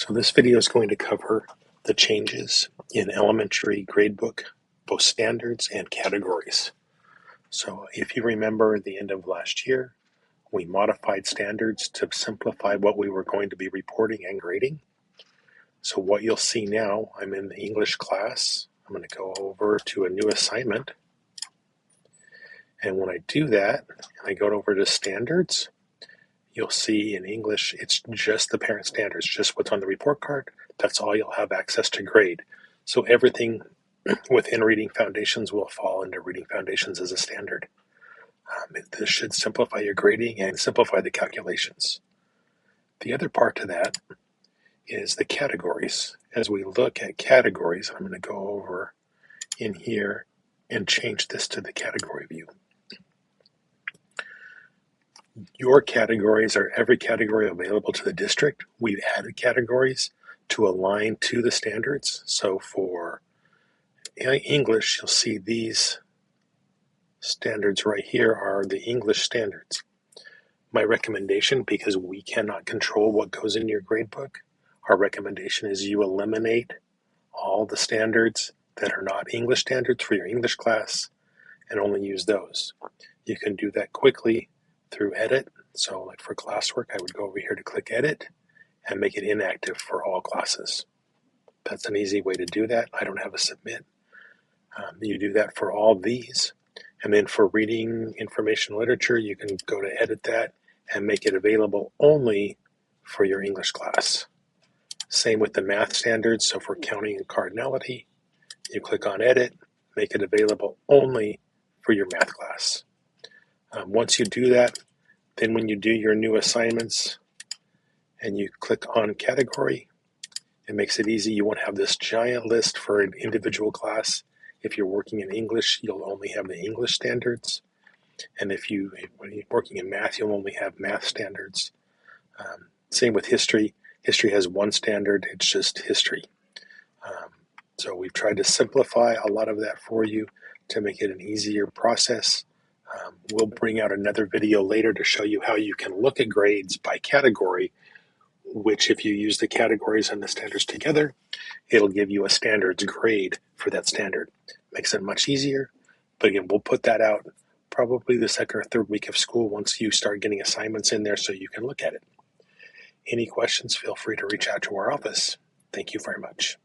So this video is going to cover the changes in elementary gradebook, both standards and categories. So if you remember at the end of last year, we modified standards to simplify what we were going to be reporting and grading. So what you'll see now, I'm in the English class. I'm going to go over to a new assignment. And when I do that, and I go over to standards, you'll see in English, it's just the parent standards, just what's on the report card. That's all you'll have access to grade. So everything within Reading Foundations will fall into Reading Foundations as a standard. This should simplify your grading and simplify the calculations. The other part to that is the categories. As we look at categories, I'm going to go over in here and change this to the category view. Your categories are every category available to the district. We've added categories to align to the standards. So for English, you'll see these standards right here are the English standards. My recommendation, because we cannot control what goes in your gradebook, our recommendation is you eliminate all the standards that are not English standards for your English class and only use those. You can do that quickly through edit. So like for classwork, I would go over here to click edit and make it inactive for all classes. That's an easy way to do that. I don't have a submit. You do that for all these. And then for reading information literature, you can go to edit that and make it available only for your English class. Same with the math standards. So for counting and cardinality, you click on edit, make it available only for your math class. Once you do that, then when you do your new assignments and you click on category, it makes it easy. You won't have this giant list for an individual class. If you're working in English, you'll only have the English standards. And when you're working in math, you'll only have math standards. Same with history. History has one standard, it's just history. So we've tried to simplify a lot of that for you to make it an easier process. We'll bring out another video later to show you how you can look at grades by category, which if you use the categories and the standards together, it'll give you a standards grade for that standard. Makes it much easier, but again, we'll put that out probably the second or third week of school once you start getting assignments in there so you can look at it. Any questions, feel free to reach out to our office. Thank you very much.